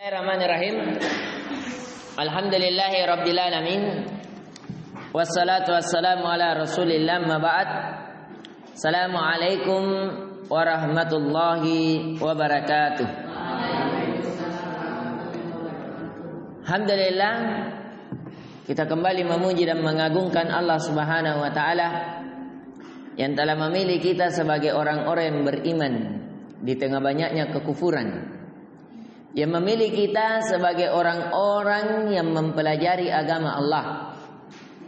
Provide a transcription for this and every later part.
Bismillahirrahmanirrahim. Alhamdulillahi rabbil alamin. Wassalatu wassalamu ala Rasulillah ma ba'd. Assalamualaikum warahmatullahi wabarakatuh. Alhamdulillah, kita kembali memuji dan mengagungkan Allah Subhanahu wa taala yang telah memilih kita sebagai orang-orang yang beriman di tengah banyaknya kekufuran, yang memilih kita sebagai orang-orang yang mempelajari agama Allah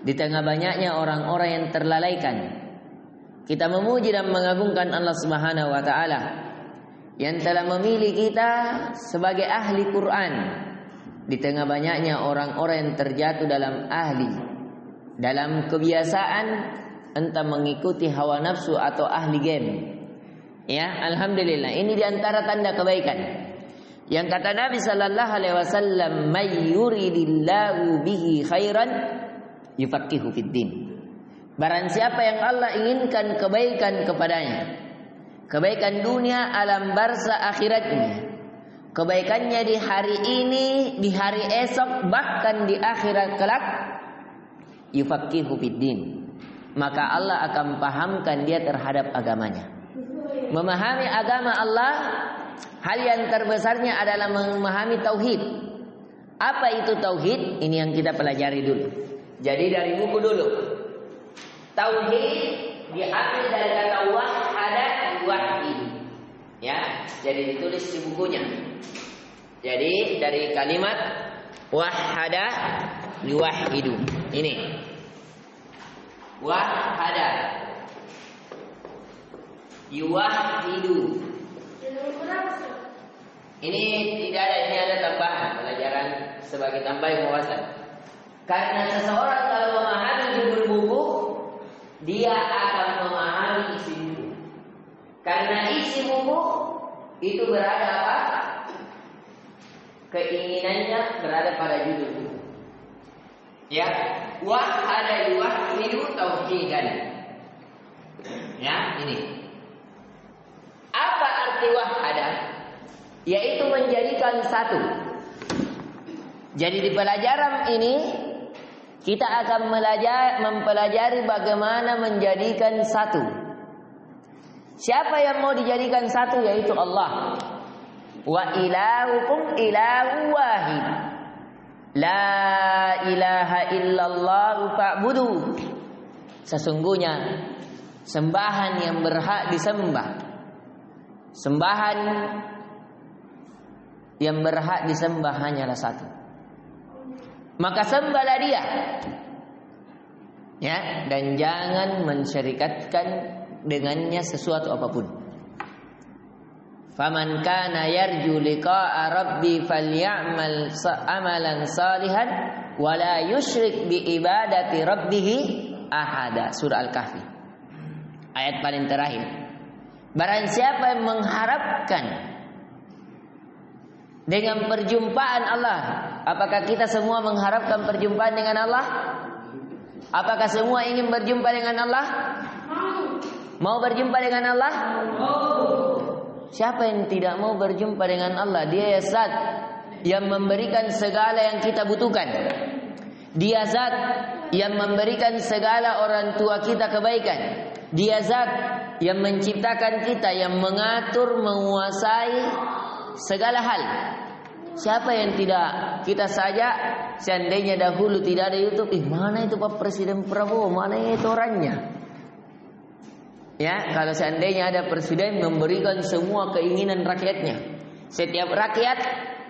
di tengah banyaknya orang-orang yang terlalaikan. Kita memuji dan mengagungkan Allah Subhanahu wa taala yang telah memilih kita sebagai ahli Quran di tengah banyaknya orang-orang yang terjatuh dalam kebiasaan entah mengikuti hawa nafsu atau ahli game. Ya, alhamdulillah, ini diantara tanda kebaikan. Yang kata Nabi sallallahu alaihi wasallam, "May yuridillahu bihi khairan yufaqihu fid din." Barang siapa yang Allah inginkan kebaikan kepadanya, kebaikan dunia, alam barzah, akhiratnya, kebaikannya di hari ini, di hari esok, bahkan di akhirat kelak, yufaqihu fid din, maka Allah akan pahamkan dia terhadap agamanya. Memahami agama Allah, hal yang terbesarnya adalah memahami tauhid. Apa itu tauhid? Ini yang kita pelajari dulu. Jadi dari buku dulu. Tauhid diambil dari kata wahada yuwahhid. Ya, jadi ditulis di bukunya. Jadi dari kalimat wahada yuwahhidu. Ini. Wahada yuwahhidu. Ini tidak ada, ini ada tambahan pelajaran sebagai tambahan wawasan. Karena seseorang kalau memahami judul buku, dia akan memahami isi buku. Karena isi buku itu berada apa? Keinginannya berada pada judul buku. Ya, wahada yuwahhidu tauhidan. Ya, ini. Apa arti wahada? Yaitu menjadikan satu. Jadi di pelajaran ini kita akan mempelajari bagaimana menjadikan satu. Siapa yang mau dijadikan satu? Yaitu Allah. Wa ilahukum ilahu wahid. La ilaha illallah fa'budu. Sesungguhnya sembahan yang berhak disembah, sembahan yang berhak disembah hanyalah satu. Maka sembahlah dia. Ya, dan jangan mensyarikatkan dengannya sesuatu apapun. Faman kana yarju liqa'a rabbi falyamal amalan salihan wa la yusyrik bi ibadati rabbih ahada. Surah Al-Kahfi. Ayat paling terakhir. Barang siapa yang mengharapkan dengan perjumpaan Allah. Apakah kita semua mengharapkan perjumpaan dengan Allah? Apakah semua ingin berjumpa dengan Allah? Mau berjumpa dengan Allah? Siapa yang tidak mau berjumpa dengan Allah? Dia zat yang memberikan segala yang kita butuhkan. Dia zat yang memberikan segala orang tua kita kebaikan. Dia zat yang menciptakan kita, yang mengatur, menguasai segala hal. Siapa yang tidak? Kita saja seandainya dahulu tidak ada YouTube, mana itu Pak Presiden Prabowo, mana itu orangnya? Ya, kalau seandainya ada presiden memberikan semua keinginan rakyatnya. Setiap rakyat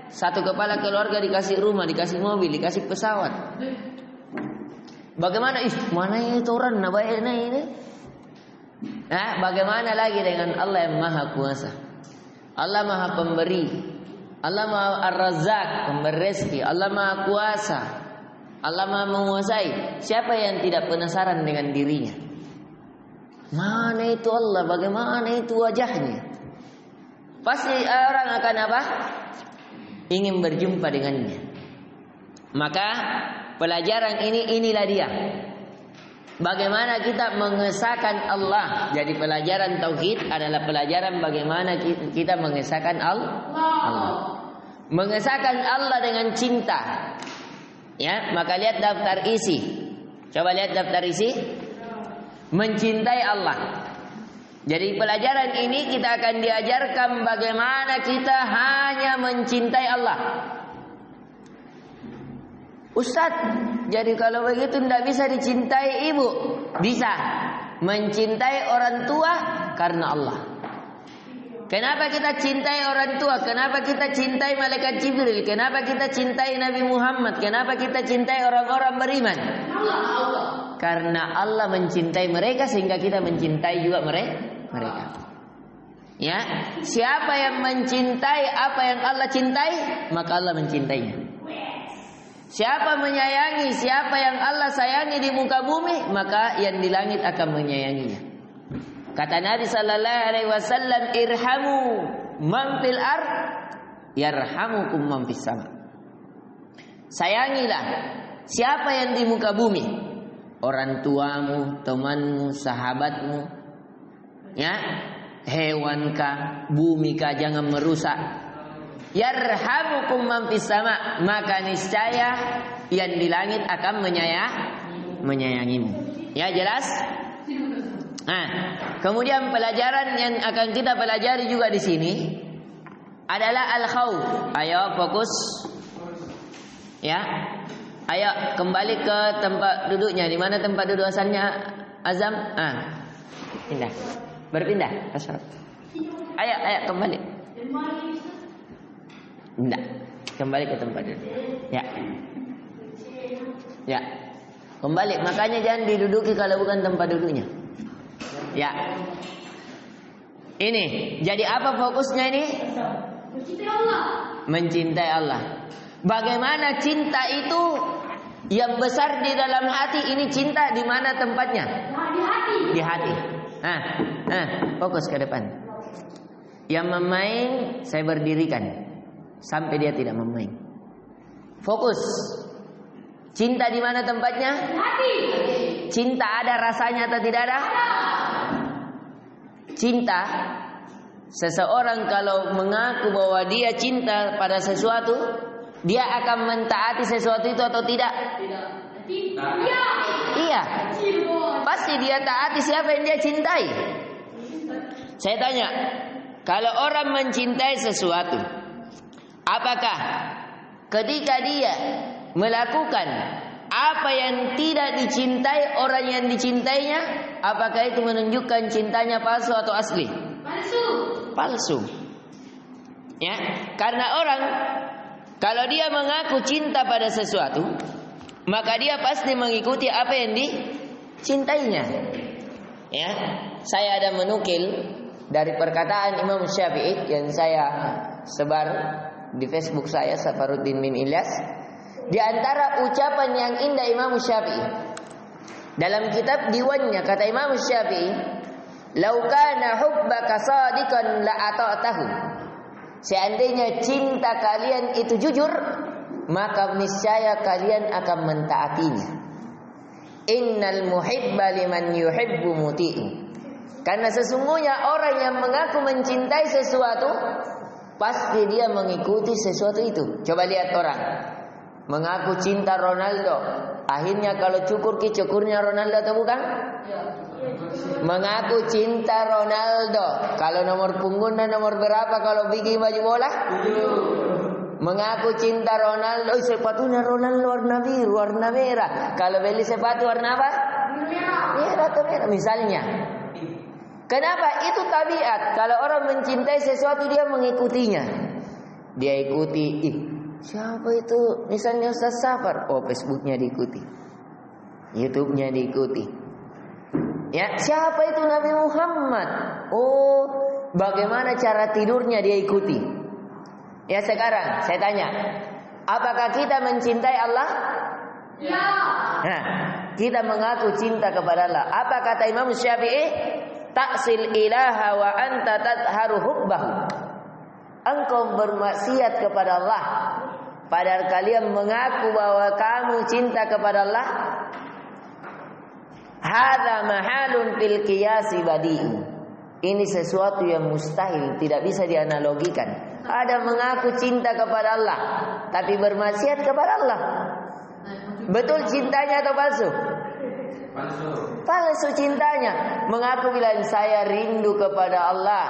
satu kepala keluarga dikasih rumah, dikasih mobil, dikasih pesawat. Bagaimana? Mana itu orang nabaiknya ini? Nah, bagaimana lagi dengan Allah yang Maha Kuasa? Allah Maha Pemberi, Allah Maha Ar-Razzaq, pemberi rezeki, Allah Maha Kuasa, Allah Maha Menguasai. Siapa yang tidak penasaran dengan dirinya? Mana itu Allah? Bagaimana itu wajahnya? Pasti orang akan apa? Ingin berjumpa dengannya. Maka pelajaran inilah dia. Bagaimana kita mengesahkan Allah. Jadi pelajaran tauhid adalah pelajaran bagaimana kita mengesahkan Allah. mengesahkan Allah dengan cinta. Ya, maka lihat daftar isi. Coba lihat daftar isi. Mencintai Allah. Jadi pelajaran ini kita akan diajarkan bagaimana kita hanya mencintai Allah. Ustadz, jadi kalau begitu tidak bisa dicintai ibu. Bisa. Mencintai orang tua karena Allah. Kenapa kita cintai orang tua? Kenapa kita cintai malaikat Jibril? Kenapa kita cintai Nabi Muhammad? Kenapa kita cintai orang-orang beriman? Allah. Karena Allah mencintai mereka sehingga kita mencintai juga mereka. Ya, siapa yang mencintai apa yang Allah cintai, maka Allah mencintainya. Siapa menyayangi siapa yang Allah sayangi di muka bumi, maka yang di langit akan menyayanginya. Kata Nabi sallallahu alaihi wasallam, irhamu man fil ard yarhamukum man fis sama. Sayangilah siapa yang di muka bumi, orang tuamu, temanmu, sahabatmu, ya, hewan kah, bumi kah, jangan merusak. Yarhamukum man fis sama, maka niscaya yang di langit akan menyayangimu. Ya, jelas? Nah, kemudian pelajaran yang akan kita pelajari juga di sini adalah al-khauf. Ayo fokus. Ya. Ayo kembali ke tempat duduknya. Di mana tempat duduk asalnya Azam? Pindah. Berpindah. Ayo kembali. Tidak, kembali ke tempat duduk. Ya, kembali. Makanya jangan diduduki kalau bukan tempat duduknya. Ya, ini. Jadi apa fokusnya ini? Mencintai Allah. Mencintai Allah. Bagaimana cinta itu yang besar di dalam hati? Ini cinta di mana tempatnya? Di hati. Di hati. Fokus ke depan. Yang memain saya berdirikan. Sampai dia tidak memain. Fokus. Cinta di mana tempatnya? Hati. Cinta ada rasanya atau tidak ada? Cinta, seseorang kalau mengaku bahwa dia cinta pada sesuatu, dia akan mentaati sesuatu itu atau tidak? Iya. Pasti dia taati siapa yang dia cintai. Saya tanya, kalau orang mencintai sesuatu, apakah ketika dia melakukan apa yang tidak dicintai orang yang dicintainya, apakah itu menunjukkan cintanya palsu atau asli? Palsu. Ya, karena orang kalau dia mengaku cinta pada sesuatu, maka dia pasti mengikuti apa yang dicintainya. Ya, saya ada menukil dari perkataan Imam Syafi'i yang saya sebar di Facebook saya, Safaruddin bin Ilyas. Di antara ucapan yang indah Imam Syafi'i dalam kitab diwannya, kata Imam Syafi'i, "Lau kana hubbaka sadiqan la ata'tahu." Seandainya cinta kalian itu jujur, maka niscaya kalian akan mentaatinya. Innal muhibba liman yuhibbu muti'u. Karena sesungguhnya orang yang mengaku mencintai sesuatu, pasti dia mengikuti sesuatu itu. Coba lihat orang mengaku cinta Ronaldo, akhirnya kalau cukurnya Ronaldo atau bukan? Mengaku cinta Ronaldo, kalau nomor punggungnya nomor berapa kalau bikin baju bola? Mengaku cinta Ronaldo, sepatunya Ronaldo warna biru, warna merah. Kalau beli sepatu warna apa? Merah atau merah misalnya. Kenapa? Itu tabiat. Kalau orang mencintai sesuatu dia mengikutinya. Dia ikuti, siapa itu? Misalnya Ustaz Safar, Facebooknya diikuti, YouTube-nya diikuti. Ya, siapa itu Nabi Muhammad? Bagaimana cara tidurnya dia ikuti. Ya, sekarang saya tanya, apakah kita mencintai Allah? Ya. Nah, kita mengaku cinta kepada Allah. Apa kata Imam Syafi'i? Taksil ilaha wa anta tadharu hubbahu. Engkau bermaksiat kepada Allah, padahal kalian mengaku bahwa kamu cinta kepada Allah. Hadza mahalun fil qiyasi badi'i. Ini sesuatu yang mustahil, tidak bisa dianalogikan. Ada mengaku cinta kepada Allah, tapi bermaksiat kepada Allah. Betul cintanya atau palsu? Palsu cintanya. Mengaku bilang saya rindu kepada Allah,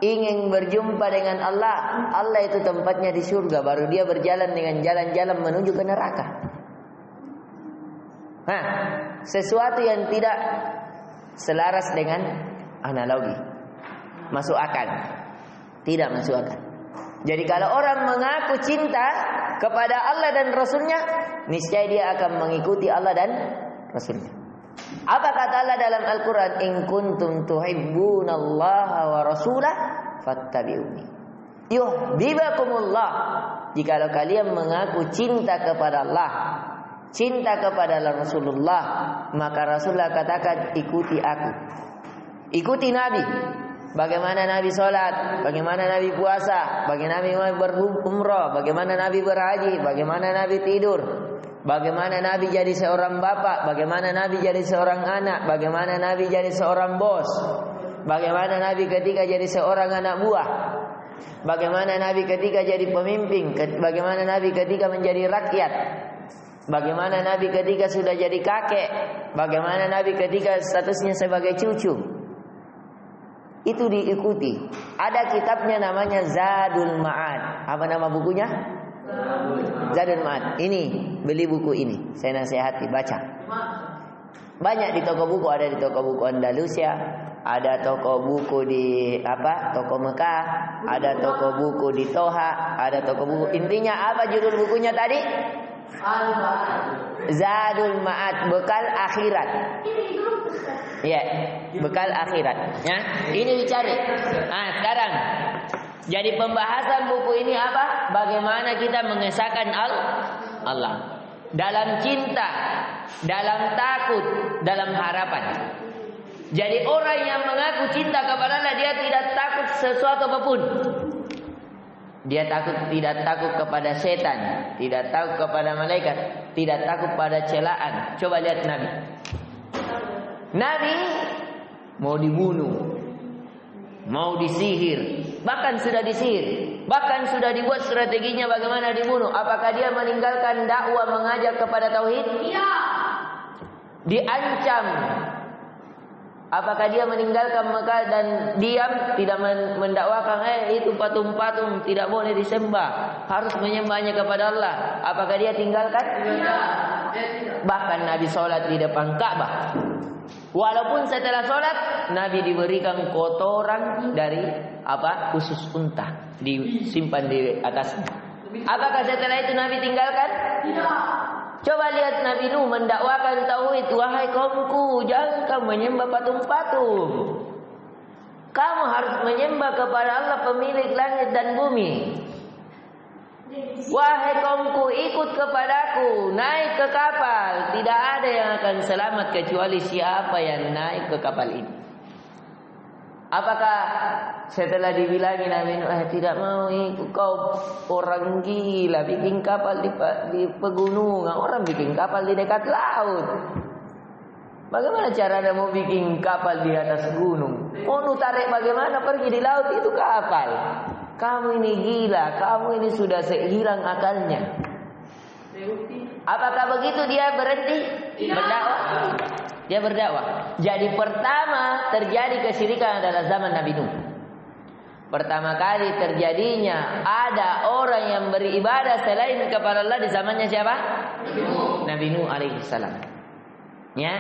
ingin berjumpa dengan Allah. Allah itu tempatnya di surga, baru dia berjalan dengan jalan-jalan menuju ke neraka. Nah, sesuatu yang tidak selaras dengan analogi, masuk akal? Tidak masuk akal. Jadi kalau orang mengaku cinta kepada Allah dan Rasulnya, niscaya dia akan mengikuti Allah dan Rasulnya. Apa kata Allah dalam Al-Quran? In kuntum tuhibbunallaha wa rasulah fattabi'uni yuhibbukumullah. Jikalau kalian mengaku cinta kepada Allah, cinta kepada Rasulullah, maka Rasulullah katakan ikuti aku, ikuti Nabi. Bagaimana Nabi sholat, bagaimana Nabi puasa, bagaimana Nabi berumrah, bagaimana Nabi berhaji, bagaimana Nabi tidur, bagaimana Nabi jadi seorang bapak, bagaimana Nabi jadi seorang anak, bagaimana Nabi jadi seorang bos, bagaimana Nabi ketika jadi seorang anak buah, bagaimana Nabi ketika jadi pemimpin, bagaimana Nabi ketika menjadi rakyat, bagaimana Nabi ketika sudah jadi kakek, bagaimana Nabi ketika statusnya sebagai cucu. Itu diikuti. Ada kitabnya namanya Zadul Ma'ad. Apa nama bukunya? Zadul Ma'ad. Ini, beli buku ini. Saya nasihati, baca. Banyak di toko buku. Ada di toko buku Andalusia, ada toko buku di toko Mekah, ada toko buku di Toha, ada toko buku. Intinya apa judul bukunya tadi? Zadul Ma'ad, bekal akhirat. Ya, bekal akhirat. Ya, ini dicari. Nah, sekarang jadi pembahasan buku ini apa? Bagaimana kita mengesahkan Allah dalam cinta, dalam takut, dalam harapan. Jadi orang yang mengaku cinta kepada Allah, dia tidak takut sesuatu apapun. Dia tidak takut kepada setan, tidak takut kepada malaikat, tidak takut pada celaan. Coba lihat Nabi. Nabi mau dibunuh, mau disihir, bahkan sudah disihir, bahkan sudah dibuat strateginya bagaimana dibunuh. Apakah dia meninggalkan dakwah mengajak kepada tauhid? Iya. Diancam. Apakah dia meninggalkan Mekah dan diam, tidak mendakwakan itu patung-patung tidak boleh disembah, harus menyembahnya kepada Allah? Apakah dia tinggalkan? Tidak. Bahkan Nabi sholat di depan Ka'bah. Walaupun setelah sholat Nabi diberikan kotoran dari usus unta disimpan di atasnya. Apakah setelah itu Nabi tinggalkan? Tidak. Coba lihat Nabi Nuh mendakwakan tauhid. Wahai kaumku, jangan kamu menyembah patung-patung. Kamu harus menyembah kepada Allah pemilik langit dan bumi. Wahai kaumku, ikut kepadaku, naik ke kapal. Tidak ada yang akan selamat kecuali siapa yang naik ke kapal ini. Apakah setelah dibilangin Nabi Nuh, tidak mau ikut, kau orang gila, bikin kapal di pegunungan, orang bikin kapal di dekat laut. Bagaimana caranya mau bikin kapal di atas gunung? Mau tarik bagaimana, pergi di laut itu kapal. Kamu ini gila, kamu ini sudah hilang akalnya. Apakah begitu dia berhenti berdakwah? Dia berdakwah. Jadi pertama terjadi kesyirikan adalah zaman Nabi Nuh. Pertama kali terjadinya ada orang yang beribadah selain kepada Allah di zamannya siapa? Nabi Nuh alaihissalam. Ya.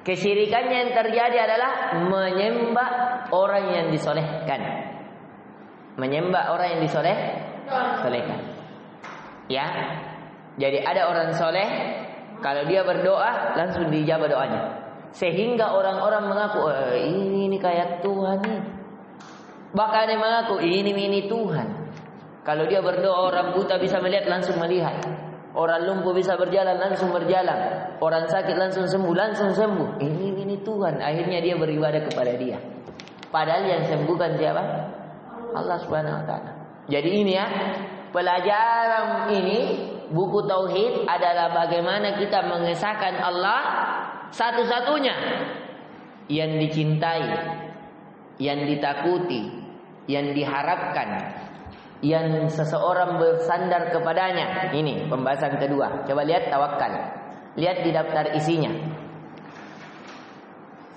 Kesyirikannya yang terjadi adalah menyembah orang yang disolehkan. Menyembah orang yang disolehkan. Ya. Jadi ada orang soleh, kalau dia berdoa langsung dijabah doanya. Sehingga orang-orang mengaku ini kayak Tuhan nih. Bahkan dia mengaku ini Tuhan. Kalau dia berdoa, orang buta bisa melihat, langsung melihat. Orang lumpuh bisa berjalan, langsung berjalan. Orang sakit langsung sembuh. Ini Tuhan. Akhirnya dia beribadah kepada dia. Padahal yang sembuhkan siapa? Allah Subhanahu wa taala. Jadi ini ya, pelajaran ini buku tauhid adalah bagaimana kita mengesahkan Allah satu-satunya yang dicintai, yang ditakuti, yang diharapkan, yang seseorang bersandar kepadanya. Ini pembahasan kedua. Coba lihat tawakal. Lihat di daftar isinya.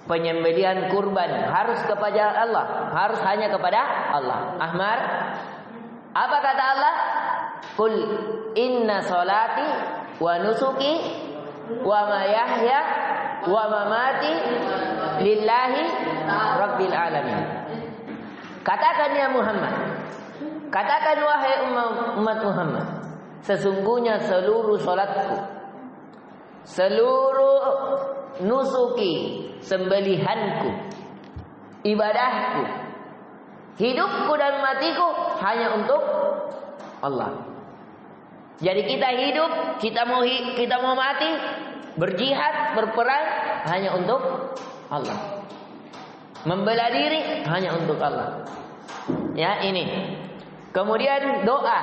Penyembelihan kurban harus kepada Allah, harus hanya kepada Allah. Ahmar, apa kata Allah? Qul inna salati wa nusuki wa mayahya wa mamati lillahi rabbil alamin. Katakan ya Muhammad, katakan wahai umat Muhammad, sesungguhnya seluruh salatku, seluruh nusuki, sembelihanku, ibadahku, hidupku dan matiku hanya untuk Allah. Jadi kita hidup, kita mau mati, berjihad, berperang hanya untuk Allah. Membela diri hanya untuk Allah. Ya, ini. Kemudian doa.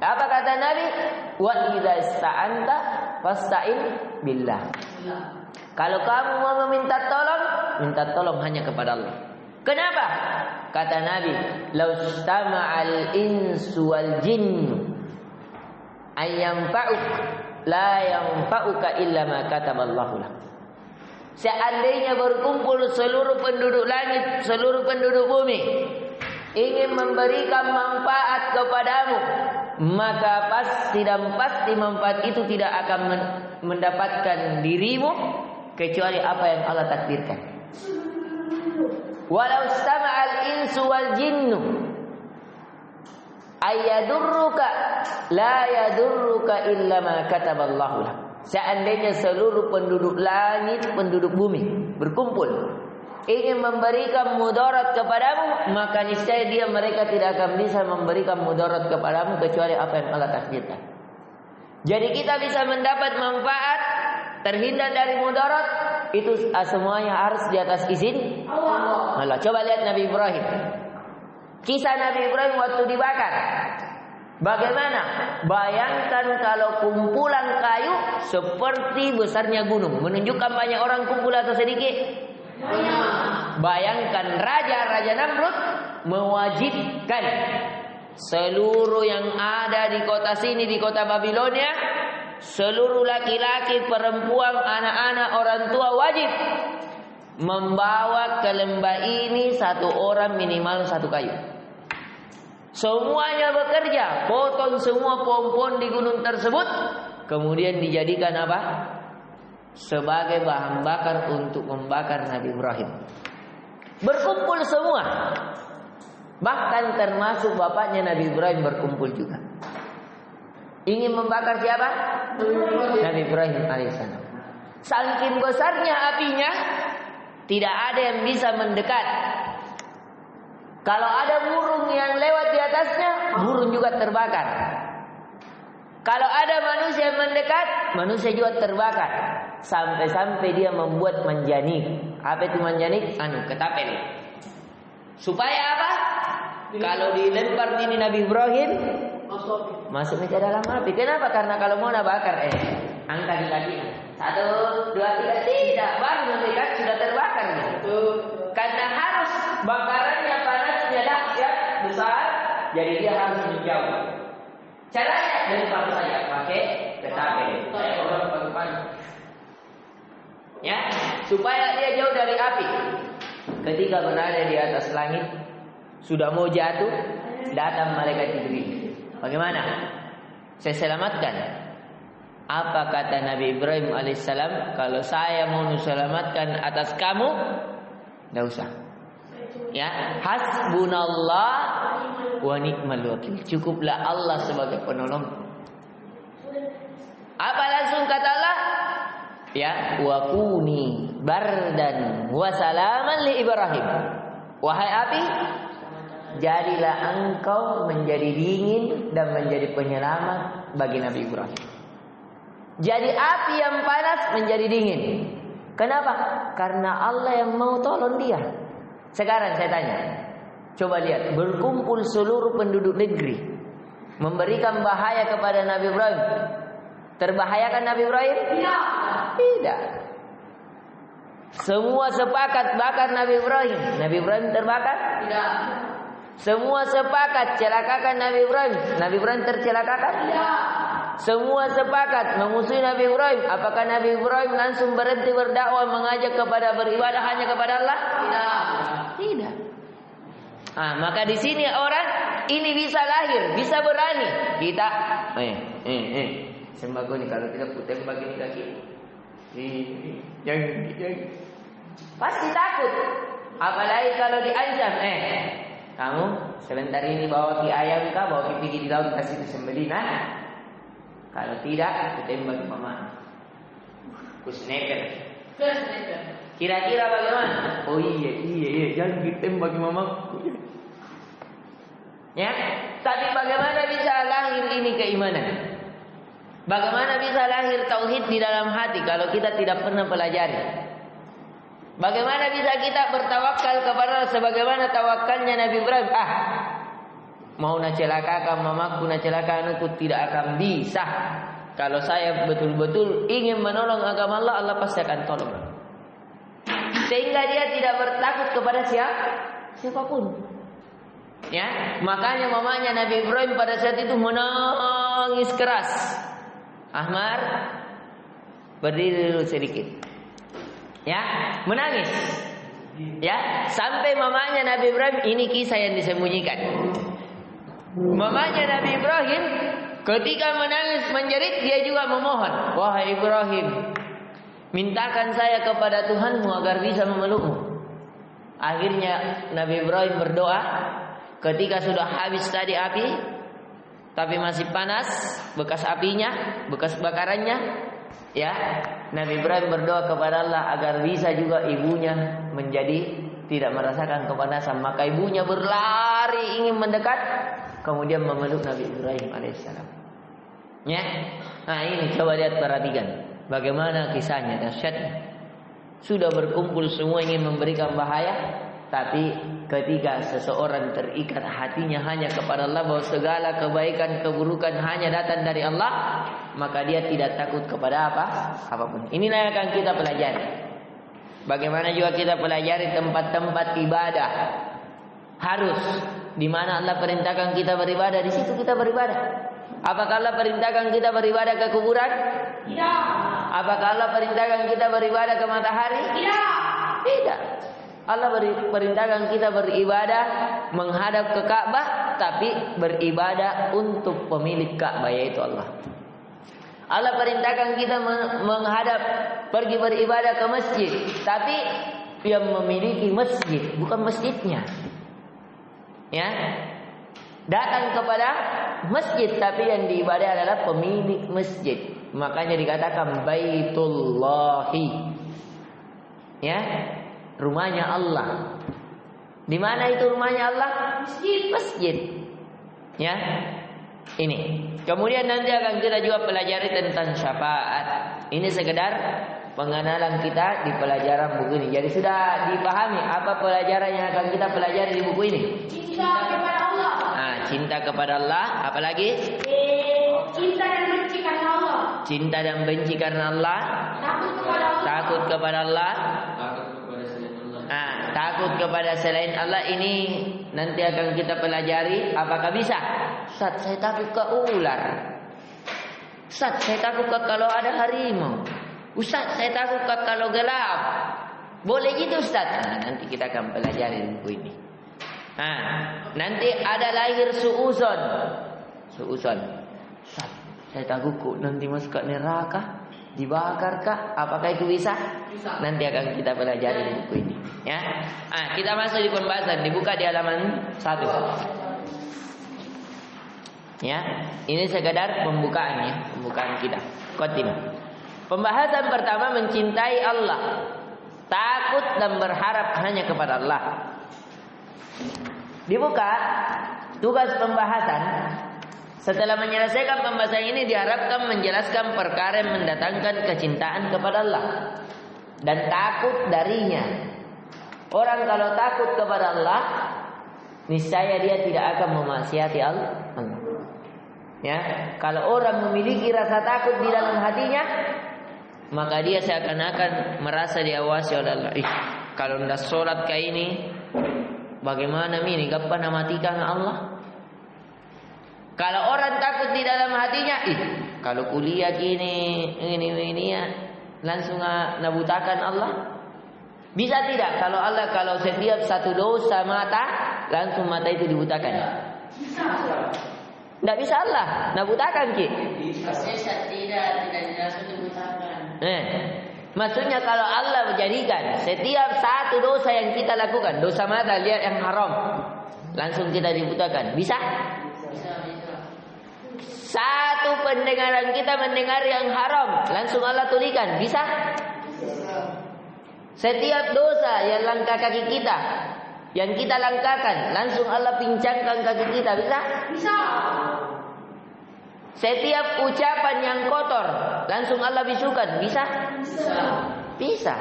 Apa kata Nabi? Wa idza ista'anta fasta'in billah. Kalau kamu mau meminta tolong, minta tolong hanya kepada Allah. Kenapa? Kata Nabi, laustama'al insu wal jinnu ayyamfa'uk la yanfa'uka illa ma kataballahu lak. Seandainya berkumpul seluruh penduduk langit, seluruh penduduk bumi ingin memberikan manfaat kepadamu, maka pasti manfaat itu tidak akan mendapatkan dirimu kecuali apa yang Allah takdirkan. Walau istama'al insu wal jinnu ayyadurruka la yadurruka illa ma kataballahu lak. Seandainya seluruh penduduk langit, penduduk bumi berkumpul ingin memberikan mudarat kepadamu, maka niscaya mereka tidak akan bisa memberikan mudarat kepadamu kecuali apa yang Allah takdirkan. Jadi kita bisa mendapat manfaat, terhindar dari mudarat, itu semuanya harus di atas izin Allah. Coba lihat Nabi Ibrahim. Kisah Nabi Ibrahim waktu dibakar. Bagaimana? Bayangkan kalau kumpulan kayu seperti besarnya gunung, menunjukkan banyak orang kumpul atau sedikit? Bayangkan Raja Namrud mewajibkan seluruh yang ada di kota sini, di kota Babilonia, seluruh laki-laki, perempuan, anak-anak, orang tua wajib membawa ke lembah ini satu orang minimal satu kayu. Semuanya bekerja, potong semua pohon-pohon di gunung tersebut, kemudian dijadikan apa? Sebagai bahan bakar untuk membakar Nabi Ibrahim. Berkumpul semua, bahkan termasuk bapaknya Nabi Ibrahim berkumpul juga. Ingin membakar siapa? Nabi Ibrahim alaihissalam. Saking besarnya apinya, tidak ada yang bisa mendekat. Kalau ada burung yang lewat di atasnya, burung juga terbakar. Kalau ada manusia yang mendekat, manusia juga terbakar. Sampai-sampai dia membuat manjanik. Apa itu manjanik? Ketapel. Supaya apa? Kalau dilempar ini Nabi Ibrahim, masuk ke dalam api. Kenapa? Karena kalau mau bakar, angkat di kakinya. 1, 2, 3, tidak. Baru mendekat sudah terbakar. Karena harus bakarannya panasnya dahsyat besar, jadi dia harus menjauh. Caranya lempar saja pakai ketapel. Ya, supaya dia jauh dari api. Ketika berada di atas langit, sudah mau jatuh, datang malaikat Jibril. Bagaimana? Saya selamatkan. Apa kata Nabi Ibrahim alaihissalam? Kalau saya mau selamatkan atas kamu, tidak usah. Ya, hasbunallah wa ni'mal wakil. Cukuplah Allah sebagai penolong. Apa langsung kata Allah? Ya, wa kuni bardan wa salaman li Ibrahim. Wahai api, jadilah engkau menjadi dingin dan menjadi penyelamat bagi Nabi Ibrahim. Jadi api yang panas menjadi dingin. Kenapa? Karena Allah yang mau tolong dia. Sekarang saya tanya, coba lihat, berkumpul seluruh penduduk negeri memberikan bahaya kepada Nabi Ibrahim. Terbahayakan Nabi Ibrahim? Tidak. Semua sepakat bakar Nabi Ibrahim. Nabi Ibrahim terbakar? Tidak. Semua sepakat celakakan Nabi Ibrahim. Nabi Ibrahim tercelakakan? Tidak. Semua sepakat memusuhi Nabi Ibrahim. Apakah Nabi Ibrahim langsung berhenti berdakwah mengajak kepada beribadah hanya kepada Allah? Tidak. Tidak. Maka di sini orang ini bisa lahir, bisa berani. Kita sembako nih kalau tidak ku tembak ini kaki. Jangan. Pasti takut. Apalagi kalau diancam, kamu sebentar ini bawa ki ayam kah, bawa ki pergi di laut kasih ke sembelih. Kalau tidak, aku tembak mama. Ku sniper. Kira-kira bagaimana? Oh iya, jangan ditembak mamaku. Ya, tapi bagaimana bisa lahir ini keimanan? Bagaimana bisa lahir tauhid di dalam hati kalau kita tidak pernah pelajari? Bagaimana bisa kita bertawakal kepada Allah sebagaimana tawakalnya Nabi Ibrahim? Mau nacelakakan mamaku, nacelakakan anakku, tidak akan bisa. Kalau saya betul-betul ingin menolong agama Allah, Allah pasti akan tolong. Sehingga dia tidak bertakut kepada siapapun. Ya, makanya mamanya Nabi Ibrahim pada saat itu menangis keras. Ahmar, berdiri dulu sedikit. Ya, menangis. Ya, sampai mamanya Nabi Ibrahim, ini kisah yang disembunyikan. Mamanya Nabi Ibrahim ketika menangis menjerit, dia juga memohon, wahai Ibrahim, mintakan saya kepada Tuhanmu agar bisa memelukmu. Akhirnya Nabi Ibrahim berdoa. Ketika sudah habis tadi api, tapi masih panas, bekas apinya, bekas bakarannya, ya, Nabi Ibrahim berdoa kepada Allah agar bisa juga ibunya menjadi tidak merasakan kepanasan. Maka ibunya berlari ingin mendekat, kemudian memeluk Nabi Ibrahim alaihissalam. Ya, ini coba lihat, perhatikan bagaimana kisahnya dahsyatnya. Sudah berkumpul semua ingin memberikan bahaya. Tapi ketika seseorang terikat hatinya hanya kepada Allah, bahwa segala kebaikan, keburukan hanya datang dari Allah, maka dia tidak takut kepada apapun. Inilah yang akan kita pelajari. Bagaimana juga kita pelajari tempat-tempat ibadah. Harus di mana Allah perintahkan kita beribadah, di situ kita beribadah. Apakah Allah perintahkan kita beribadah ke kuburan? Tidak. Apakah Allah perintahkan kita beribadah ke matahari? Tidak. Allah perintahkan kita beribadah menghadap ke Ka'bah, tapi beribadah untuk pemilik Ka'bah, yaitu Allah. Allah perintahkan kita pergi beribadah ke masjid, tapi yang memiliki masjid, bukan masjidnya. Ya, datang kepada masjid, tapi yang diibadahi adalah pemilik masjid. Makanya dikatakan Baitullahi. Ya, rumahnya Allah. Di mana itu rumahnya Allah? Masjid. Ya. Ini. Kemudian nanti akan kita juga pelajari tentang syafaat. Ini sekedar pengenalan kita di pelajaran buku ini. Jadi sudah dipahami apa pelajaran yang akan kita pelajari di buku ini? Cinta kepada Allah. Cinta kepada Allah. Apalagi? Cinta dan benci karena Allah. Cinta dan benci karena Allah. Takut kepada Allah. Takut kepada Allah. Takut kepada selain Allah. Ini nanti akan kita pelajari. Apakah bisa? Ustaz, saya takut ke ular. Ustaz, saya takut ke kalau ada harimau. Ustaz, saya takut ke kalau gelap. Boleh gitu Ustaz? Nanti kita akan pelajari buku ini. Nanti ada lahir suuzon. Suuzon. Ustaz, saya takut kok nanti masuk ke neraka, dibakarkah? Apakah itu bisa? Bisa. Nanti akan kita pelajari di buku ini. Ya. Kita masuk di pembahasan. Dibuka di halaman 1. Ya, ini sekedar pembukaan ya, pembukaan kita. Qaddimah. Pembahasan pertama, mencintai Allah, takut dan berharap hanya kepada Allah. Dibuka tugas pembahasan. Setelah menyelesaikan pembahasan ini, diharapkan menjelaskan perkara yang mendatangkan kecintaan kepada Allah dan takut darinya. Orang kalau takut kepada Allah, niscaya dia tidak akan memaksiati Allah. Ya, kalau orang memiliki rasa takut di dalam hatinya, maka dia seakan-akan merasa diawasi oleh Allah. Kalau tidak sholat kayak ini, bagaimana ini? Kapan namatikan Allah? Kalau orang takut di dalam hatinya, kalau kuliah gini, ini ya, langsung nabutakan Allah. Bisa tidak? Kalau setiap satu dosa mata, langsung mata itu dibutakan. Bisa. Tidak bisa Allah nabutakan ki. Tidak langsung dibutakan. Maksudnya kalau Allah menjadikan setiap satu dosa yang kita lakukan, dosa mata lihat yang haram, langsung kita dibutakan. Bisa? Satu pendengaran kita mendengar yang haram, langsung Allah tulikan. Bisa? Setiap dosa yang langkah kaki kita, yang kita langkahkan, langsung Allah pincangkan kaki kita. Bisa? Bisa. Setiap ucapan yang kotor, langsung Allah bisukan. Bisa? Bisa. Bisa.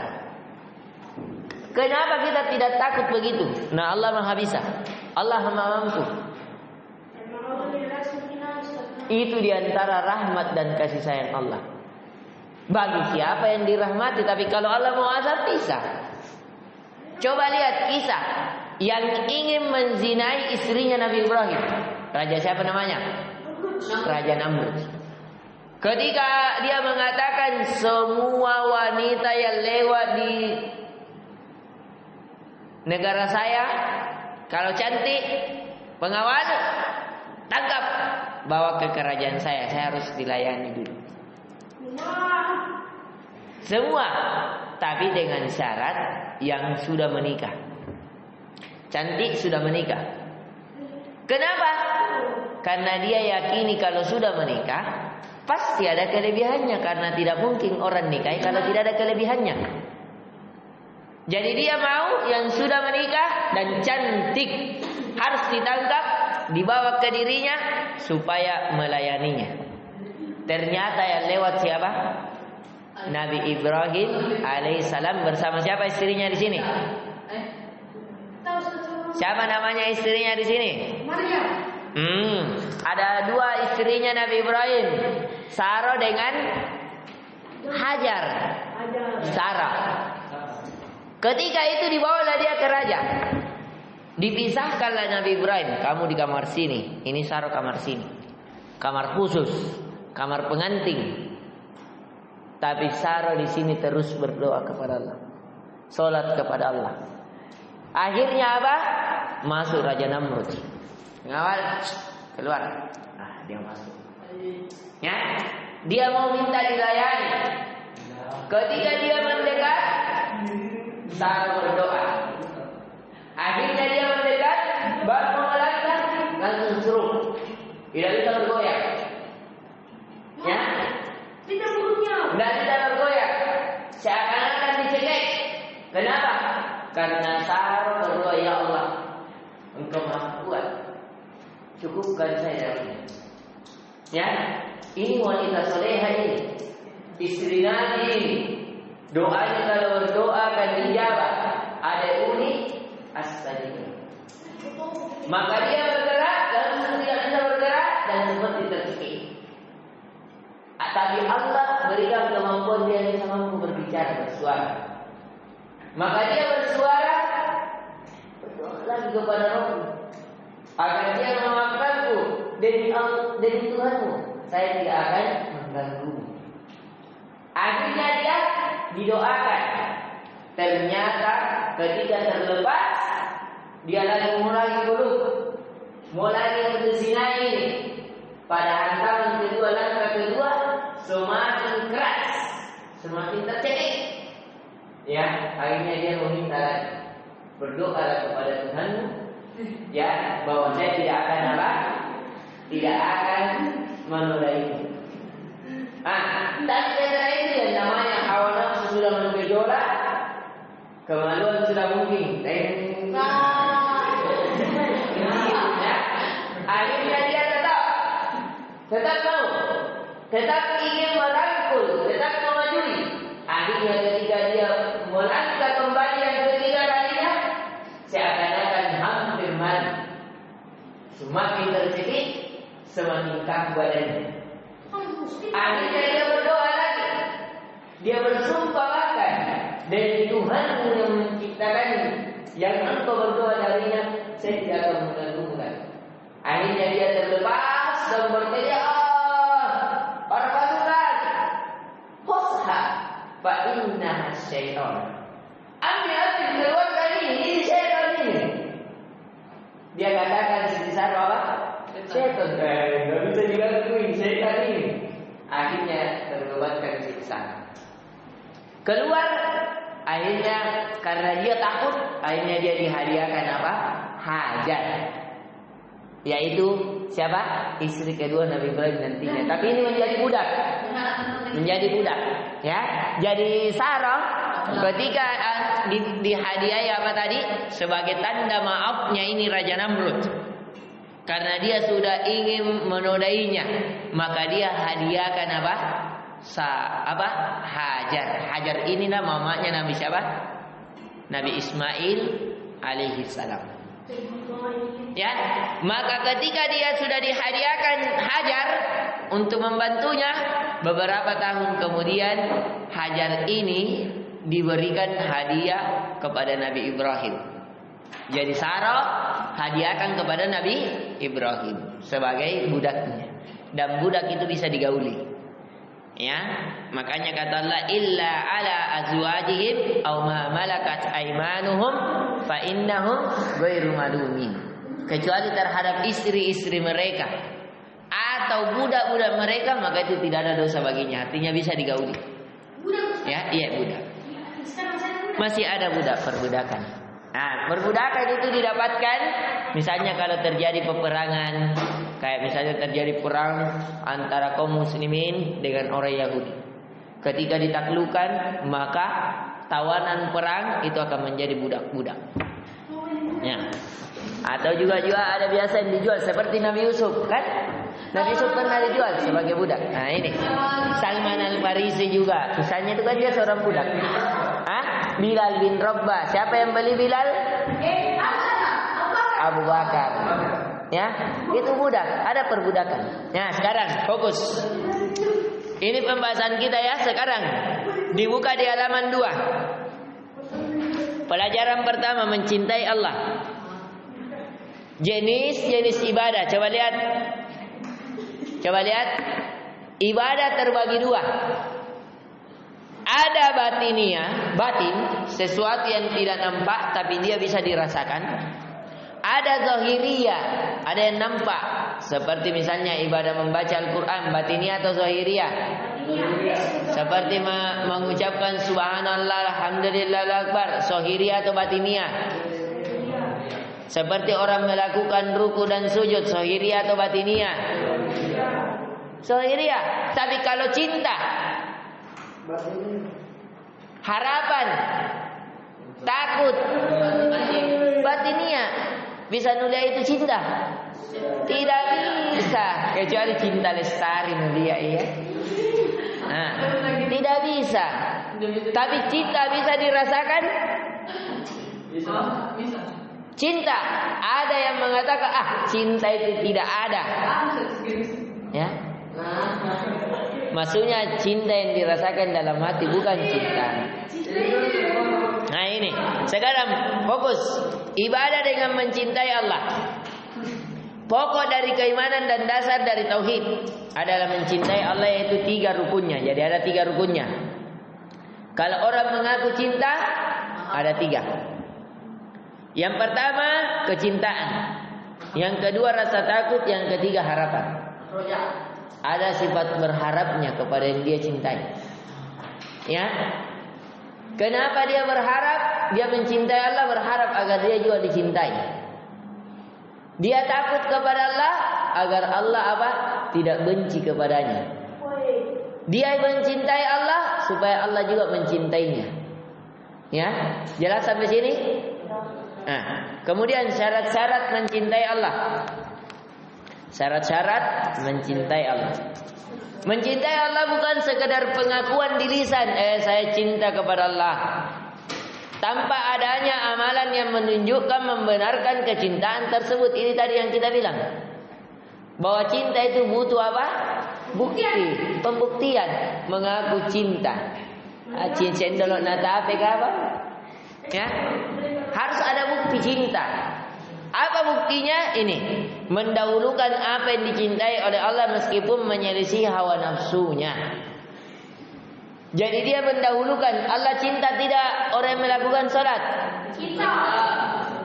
Kenapa kita tidak takut begitu? Nah, Allah Maha Bisa. Allah Maha Mampu. Itu diantara rahmat dan kasih sayang Allah. Bagi siapa yang dirahmati, tapi kalau Allah mau azab, bisa. Coba lihat kisah yang ingin menzinai istrinya Nabi Ibrahim. Raja siapa namanya? Raja Namrud. Ketika dia mengatakan semua wanita yang lewat di negara saya, kalau cantik, pengawal, tangkap, bawa ke kerajaan saya harus dilayani dulu. Semua, tapi dengan syarat yang sudah menikah. Cantik sudah menikah. Kenapa? Karena dia yakini kalau sudah menikah pasti ada kelebihannya, karena tidak mungkin orang nikahi kalau tidak ada kelebihannya. Jadi dia mau yang sudah menikah dan cantik harus ditangkap, dibawa ke dirinya supaya melayaninya. Ternyata yang lewat siapa? Nabi Ibrahim alaihissalam bersama siapa istrinya di sini? Siapa namanya istrinya di sini? Maria. Ada dua istrinya Nabi Ibrahim, Sarah dengan Hajar. Sarah. Ketika itu dibawalah dia ke raja. Dipisahkanlah Nabi Ibrahim, kamu di kamar sini, ini Sarah kamar sini. Kamar khusus, kamar pengantin. Tapi Sarah di sini terus berdoa kepada Allah, salat kepada Allah. Akhirnya apa? Masuk Raja Namrud. Ngawal, keluar. Dia masuk. Ya, dia mau minta dilayani. Ketika dia mendekat, Sarah berdoa. Akhirnya dia mendekat, baru melangkah, langsung suruh. Tidak bisa bergoyang. Ya, Tidak burungnya. tidak bisa bergoyang. Seakan-akan dicekik. Kenapa? Karena Sarah berdoa, ya Allah, Engkau Maha Kuat, cukupkan saya ini. Ya, ini wanita soleha ini, istri Nabi ini. Doanya kalau berdoa akan dijawab. Ada unik, astagfirullah. Maka dia bergerak dan tidak bisa bergerak dan seperti tercekik. Tapi Allah berikan kemampuan dia bisa mampu berbicara, bersuara. Maka dia bersuara, berdoa lagi kepada Rabb, agar dia memaafkanku demi Tuhanmu, saya tidak akan mengganggu. Akhirnya dia didoakan. Ternyata ketika terlepas, dia lagi mulai dulu, mulai berzina ini. Pada hantaman kedua, langkah kedua, semakin keras, semakin tercekik. Ya, akhirnya dia meminta lagi, berdoa kepada Tuhanmu, ya, bahwa saya tidak akan apa, tidak akan menodaimu. Dan setelah itu yang namanya hawa nafsu sudah bergejolak, kemaluan sudah mungkin. Akhirnya dia tetap mau, tetap ingin merangkul, tetap memajui. Akhirnya ketika dia melangkah kembali yang ketiga kalinya, seakan-akan hampir mati. Semakin tercekik, semakin kaku badannya. Akhirnya dia berdoa lagi. Dia bersumpah bahkan dari Tuhan yang menciptakan, yang engkau berdoa darinya, saya tidak akan mengganggu lagi. Akhirnya dia terlepas dan berteriak, para pasukan, khusha fa innaha syaitan. Ambil keluarkan ini syaitan ini. Dia katakan sebesar apa? Syaitan. Nggak bisa digangguin syaitan ini. Akhirnya terbebankan siksa. Keluar, akhirnya karena dia takut, akhirnya dia dihadiahkan apa? Hajar. Yaitu siapa? Istri kedua Nabi Ibrahim nantinya. Tapi ini menjadi budak. Menjadi budak, ya. Jadi Sarah ketika dihadiahi apa tadi? Sebagai tanda maafnya ini Raja Namrud. Karena dia sudah ingin menodainya, maka dia hadiahkan apa? Hajar. Hajar ini nama mamanya Nabi siapa? Nabi Ismail alaihi salam. Ya, maka ketika dia sudah dihadiahkan Hajar untuk membantunya, beberapa tahun kemudian Hajar ini diberikan hadiah kepada Nabi Ibrahim. Jadi Sarah hadiahkan kepada Nabi Ibrahim sebagai budaknya, dan budak itu bisa digauli. Ya, makanya kata Allah, illa ala azwajihim aw ma malakat aymanuhum fa innahum ghairu malumin. Kecuali terhadap istri-istri mereka atau budak-budak mereka, maka itu tidak ada dosa baginya. Artinya bisa digauli. Ya, iya budak. Masih ada budak perbudakan. Nah, perbudakan itu didapatkan misalnya kalau terjadi peperangan, kayak misalnya terjadi perang antara kaum muslimin dengan orang Yahudi. Ketika ditaklukkan, maka tawanan perang itu akan menjadi budak-budak. Ya. Atau juga ada biasa yang dijual seperti Nabi Yusuf, kan? Nabi Yusuf pernah dijual sebagai budak. Nah ini Salman Al-Farisi juga, misalnya itu kan dia seorang budak. Bilal bin Rabah, siapa yang beli Bilal? Abu Bakar. Ya, itu budak, ada perbudakan. Ya, sekarang fokus. Ini pembahasan kita ya sekarang. Dibuka di halaman 2. Pelajaran pertama, mencintai Allah. Jenis-jenis ibadah. Coba lihat. Ibadah terbagi 2. Ada batiniah, batin, sesuatu yang tidak nampak tapi dia bisa dirasakan. Ada zahiriyah, ada yang nampak. Seperti misalnya ibadah membaca Al-Quran, batiniah atau zahiriyah. Seperti mengucapkan subhanallah, alhamdulillah, akbar, zahiriyah atau batiniah. Seperti orang melakukan ruku dan sujud, zahiriyah atau batiniah. Zahiriyah. Tapi kalau cinta, harapan, takut, batiniah. Bisa nulia itu cinta? Tidak bisa, kecuali cinta lestari mulia, iya. Nah, tidak bisa. Tapi cinta bisa dirasakan? Bisa. Cinta, ada yang mengatakan cinta itu tidak ada. Ya. Maksudnya cinta yang dirasakan dalam hati, bukan cinta. Nah ini, sekarang fokus. Ibadah dengan mencintai Allah. Pokok dari keimanan dan dasar dari tauhid adalah mencintai Allah, yaitu 3 rukunnya. Jadi ada 3 rukunnya. Kalau orang mengaku cinta, ada 3. Yang pertama, kecintaan. Yang kedua, rasa takut. Yang ketiga, harapan. Ada sifat berharapnya kepada yang dia cintai. Ya. Kenapa dia berharap? Dia mencintai Allah, berharap agar dia juga dicintai. Dia takut kepada Allah agar Allah tidak benci kepadanya. Dia mencintai Allah supaya Allah juga mencintainya. Ya, jelas sampai sini? Nah, kemudian syarat-syarat mencintai Allah. Syarat-syarat mencintai Allah. Mencintai Allah bukan sekedar pengakuan di lisan, saya cinta kepada Allah, tanpa adanya amalan yang menunjukkan membenarkan kecintaan tersebut. Ini tadi yang kita bilang, bahwa cinta itu butuh bukti, pembuktian. Mengaku cinta, cendolok nata apa? Ya, harus ada bukti cinta. Apa buktinya? Ini mendahulukan apa yang dicintai oleh Allah meskipun menyelisih hawa nafsunya. Jadi dia mendahulukan. Allah cinta tidak orang yang melakukan salat? Cinta.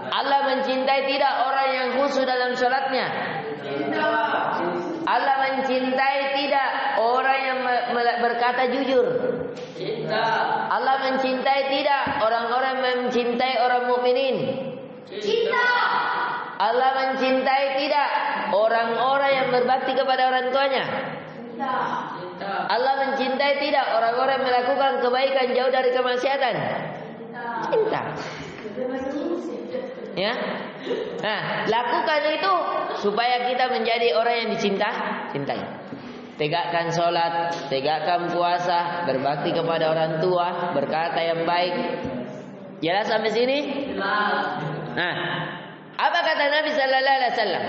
Allah mencintai tidak orang yang khusyuk dalam salatnya? Cinta. Allah mencintai tidak orang yang berkata jujur? Cinta. Allah mencintai tidak orang-orang yang mencintai orang mukminin? Cinta. Allah mencintai tidak orang-orang yang berbakti kepada orang tuanya? Cinta. Allah mencintai tidak orang-orang yang melakukan kebaikan jauh dari kemaksiatan? Cinta. Ya. Nah, lakukan itu supaya kita menjadi orang yang cintai. Tegakkan sholat, tegakkan puasa, berbakti kepada orang tua, berkata yang baik. Jelas sampai sini? Nah, apa kata Nabi sallallahu alaihi wasallam?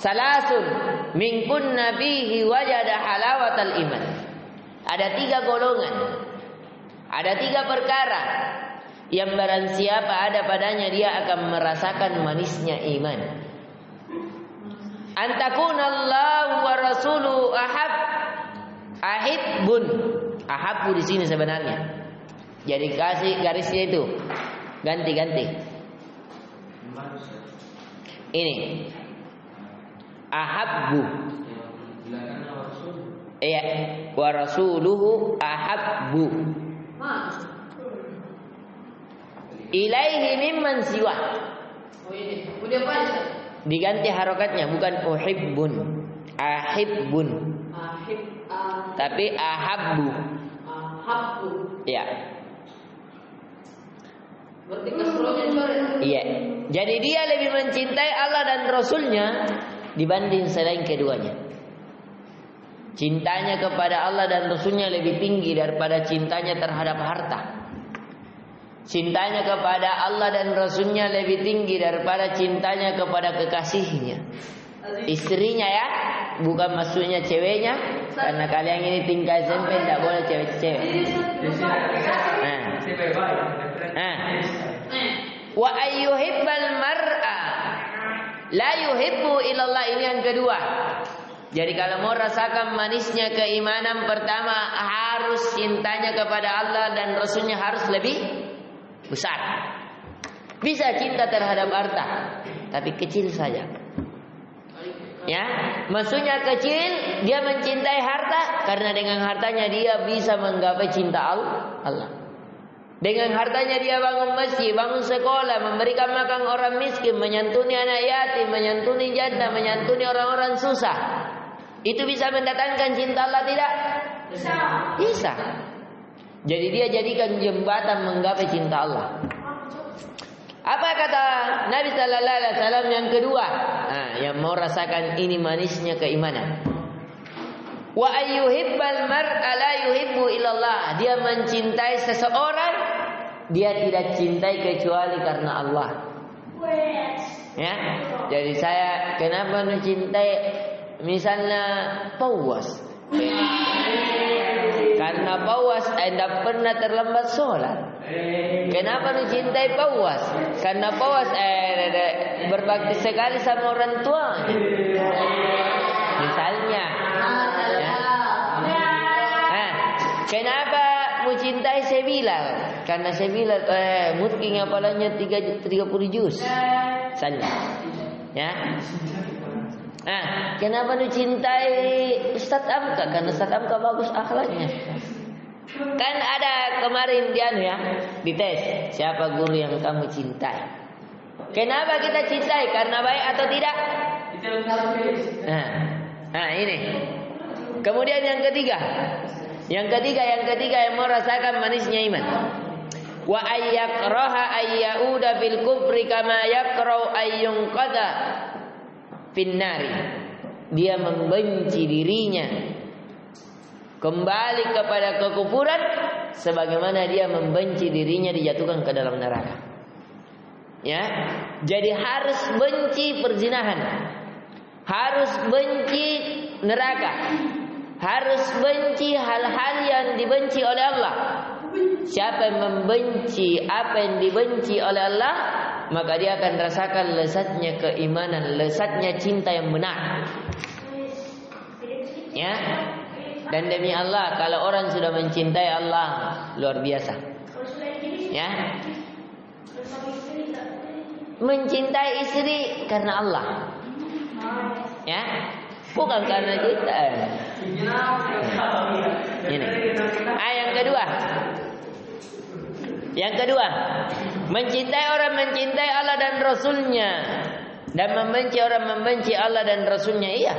Salasun min kunna bihi wajada halawatal iman. Ada 3 golongan. Ada 3 perkara yang barang siapa ada padanya dia akan merasakan manisnya iman. Antakunallahu wa rasuluhu ahibbun. Ahabbu di sini sebenarnya. Jadi kasih garisnya itu ganti. Ini ahabbu. Iya, wa rasuluhu ahabbu. Ilaihi mimman siwa. Oh ini, udah baca. Diganti harokatnya, bukan uhibbun, ahibbun. Tapi ahabbu. Ahabbu. Ya. Berarti keseluruhannya coret. Iya. Jadi dia lebih mencintai Allah dan Rasulnya dibanding selain keduanya. Cintanya kepada Allah dan Rasulnya lebih tinggi daripada cintanya terhadap harta. Cintanya kepada Allah dan Rasulnya lebih tinggi daripada cintanya kepada kekasihnya. Istrinya ya, bukan maksudnya ceweknya. Karena kalian ini tingkat SMP tidak boleh cewek-cewek. Wa ayyuhibbal mar'a la yuhibbu illallah. Ini yang kedua. Jadi kalau mau rasakan manisnya keimanan, pertama harus cintanya kepada Allah dan Rasulnya harus lebih besar. Bisa cinta terhadap harta, tapi kecil saja. Ya, maksudnya kecil, dia mencintai harta karena dengan hartanya dia bisa menggapai cinta Allah. Dengan hartanya dia bangun masjid, bangun sekolah, memberikan makan orang miskin, menyantuni anak yatim, menyantuni janda, menyantuni orang-orang susah. Itu bisa mendatangkan cinta Allah tidak? Bisa. Jadi dia jadikan jembatan menggapai cinta Allah. Apa kata Nabi sallallahu alaihi wasallam yang kedua? Nah, yang mau rasakan ini manisnya keimanan. Wa ayyuhibbal mar'a la yuhibbu illallah. Dia mencintai seseorang, dia tidak cintai kecuali karena Allah. Ya. Jadi saya kenapa mencintai misalnya Pawas? Karena Pawas tidak pernah terlambat sholat. Kenapa mencintai Pawas? Karena Pawas berbakti sekali sama orang tua. Misalnya. Kenapa mencintai Sebilal? Karena Sebilal mungkin hafalannya 30 juz. Misalnya. Ya. Kenapa mencintai Ustaz Amka? Karena Ustaz Amka bagus akhlaknya. Kan ada kemarin dites siapa guru yang kamu cintai. Kenapa kita cintai? Karena baik atau tidak? Ini. Kemudian yang ketiga yang mau rasakan manisnya iman. Wa ayyakraha ayyauda bil kufri kama yakrau ayyunqada finnari. Dia membenci dirinya kembali kepada kekufuran sebagaimana dia membenci dirinya dijatuhkan ke dalam neraka. Ya, jadi harus benci perzinahan, harus benci neraka, harus benci hal-hal yang dibenci oleh Allah. Siapa yang membenci apa yang dibenci oleh Allah, maka dia akan rasakan lezatnya keimanan, lezatnya cinta yang benar. Ya. Dan demi Allah, kalau orang sudah mencintai Allah, luar biasa. Ya. Mencintai istri karena Allah. Ya. Bukan karena kita. Ini. Yang kedua, mencintai orang mencintai Allah dan Rasulnya, dan membenci orang membenci Allah dan Rasulnya. Iya.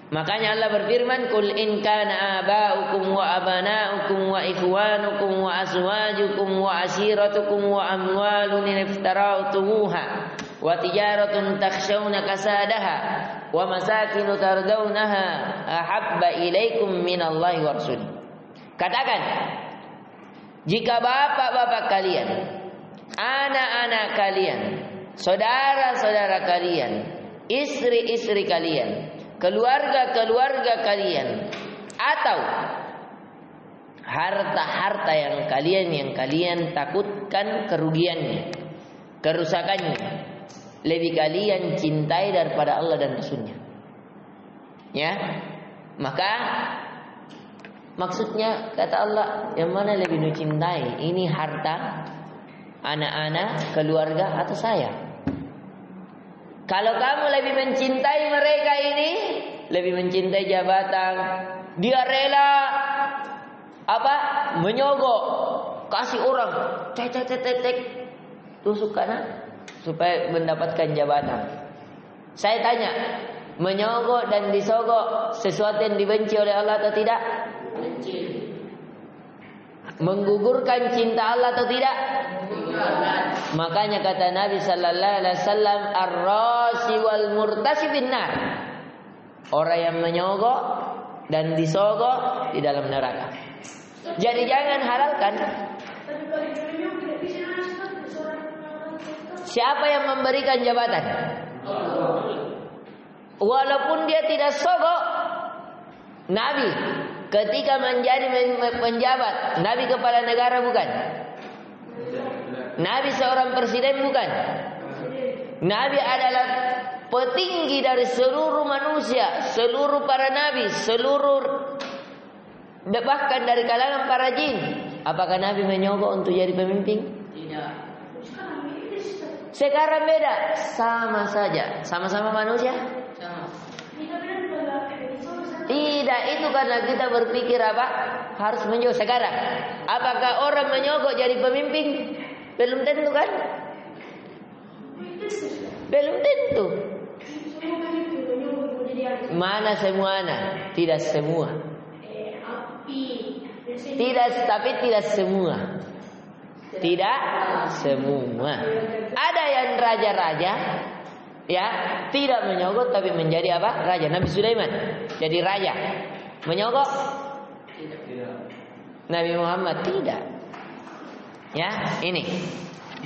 Makanya Allah berfirman, "Qul in kana aba'ukum wa abana'ukum wa ikhwanukum wa azwajukum wa ashiratukum wa amwalun iftara'tumuha wa tijaratun takhshawna kasadaha wa masakin tardawnaha ahabba ilaikum minallahi wa rasulih." Katakan, jika bapak-bapak kalian, anak-anak kalian, saudara-saudara kalian, istri-istri kalian, keluarga-keluarga kalian, atau harta-harta yang kalian takutkan kerugiannya, kerusakannya, lebih kalian cintai daripada Allah dan Rasulnya. Ya, maka maksudnya kata Allah, yang mana lebih dicintai? Ini harta, anak-anak, keluarga, atau saya? Kalau kamu lebih mencintai mereka ini, lebih mencintai jabatan, dia rela menyogok, kasih orang, tek, tusuk kanan supaya mendapatkan jabatan. Saya tanya, menyogok dan disogok sesuatu yang dibenci oleh Allah atau tidak? Benci. Menggugurkan cinta Allah atau tidak? Makanya kata Nabi sallallahu alaihi wasallam, ar-rasi wal murtasi finnar. Orang yang menyogok dan disogok di dalam neraka. Jadi jangan halalkan. Siapa yang memberikan jabatan? Walaupun dia tidak sogok, Nabi ketika menjadi penjabat, Nabi kepala negara bukan? Nabi seorang presiden bukan? Nabi adalah petinggi dari seluruh manusia, seluruh para nabi, bahkan dari kalangan para jin. Apakah Nabi menyogok untuk jadi pemimpin? Tidak. Sekarang beda, sama saja, sama-sama manusia. Tidak, itu karena kita berpikir harus menyogok. Sekarang, apakah orang menyogok jadi pemimpin? Belum tentu kan? Belum tentu. Mana semuanya? Tidak semua. Tapi tidak semua. Tidak semua. Ada yang raja-raja, ya, tidak menyogok tapi menjadi raja. Nabi Sulaiman jadi raja. Menyogok? Tidak. Nabi Muhammad tidak. Ya, ini.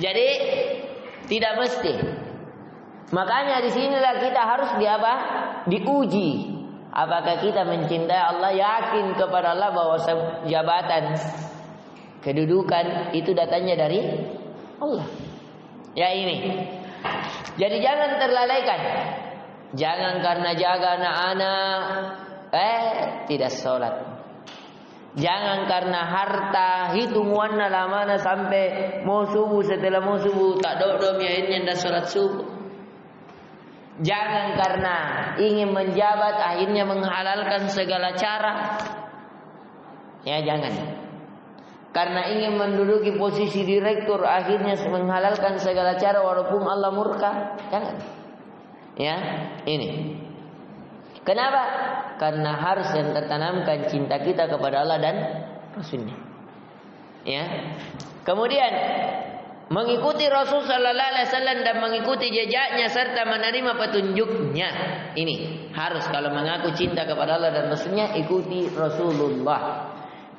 Jadi tidak mesti. Makanya di sinilah kita harus diuji. Apakah kita mencintai Allah, yakin kepada Allah bahwa jabatan, kedudukan itu datangnya dari Allah. Ya ini. Jadi jangan terlalaikan. Jangan karena jaga anak-anak tidak sholat. Jangan karena harta hitung warna lamana sampai mau subuh, setelah mau subuh tak dodom ya ini dah sholat subuh. Jangan karena ingin menjabat akhirnya menghalalkan segala cara. Ya jangan. Karena ingin menduduki posisi direktur akhirnya menghalalkan segala cara walaupun Allah murka. Jangan. Ya, ini. Kenapa? Karena harus yang tertanamkan cinta kita kepada Allah dan Rasulnya. Ya. Kemudian mengikuti Rasul sallallahu alaihi wasallam dan mengikuti jejaknya serta menerima petunjuknya. Ini harus kalau mengaku cinta kepada Allah dan Rasulnya, ikuti Rasulullah.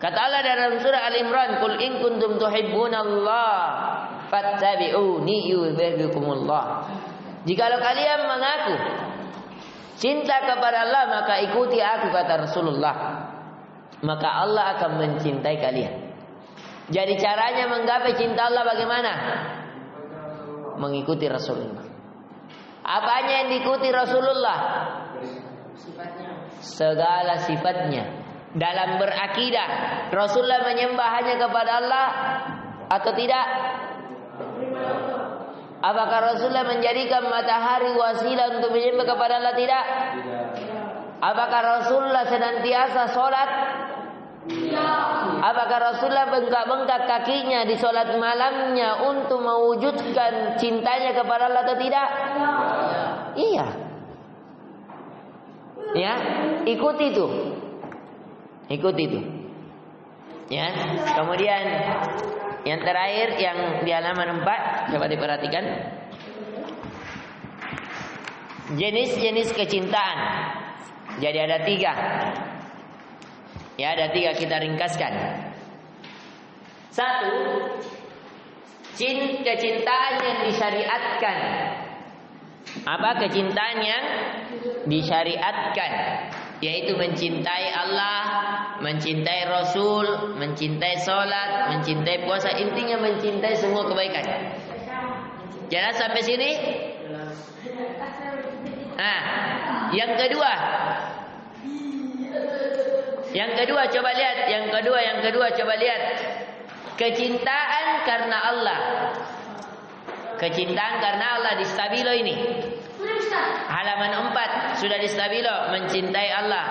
Kata Allah dalam surah Al-Imran, "Qul in kuntum tuhibbunallah fattabi'uni yuhibbukumullah." Jikalau kalian mengaku cinta kepada Allah, maka ikuti aku, kata Rasulullah. Maka Allah akan mencintai kalian. Jadi caranya menggapai cinta Allah bagaimana? mengikuti Rasulullah. Apanya yang diikuti Rasulullah? Segala sifatnya. Dalam berakidah, Rasulullah menyembah hanya kepada Allah atau tidak? Apakah Rasulullah menjadikan matahari wasilah untuk menyembah kepada Allah? Tidak. Apakah Rasulullah senantiasa sholat? Apakah Rasulullah bengkak-bengkak kakinya di sholat malamnya untuk mewujudkan cintanya kepada Allah atau tidak? Iya. Ya, ikuti itu. Ikuti itu. Ya. Kemudian yang terakhir yang di halaman 4, coba diperhatikan. Jenis-jenis kecintaan. Jadi ada 3. Ya, ada 3, kita ringkaskan. 1, kecintaan yang disyariatkan. Apa kecintaan yang disyariatkan? Yaitu mencintai Allah, mencintai Rasul, mencintai sholat, mencintai puasa. Intinya mencintai semua kebaikan. Jangan sampai sini. Nah, yang kedua. Yang kedua coba lihat. Yang kedua coba lihat. Kecintaan karena Allah. Kecintaan karena Allah di stabilo ini. Halaman 4 sudah di stabilo, mencintai Allah.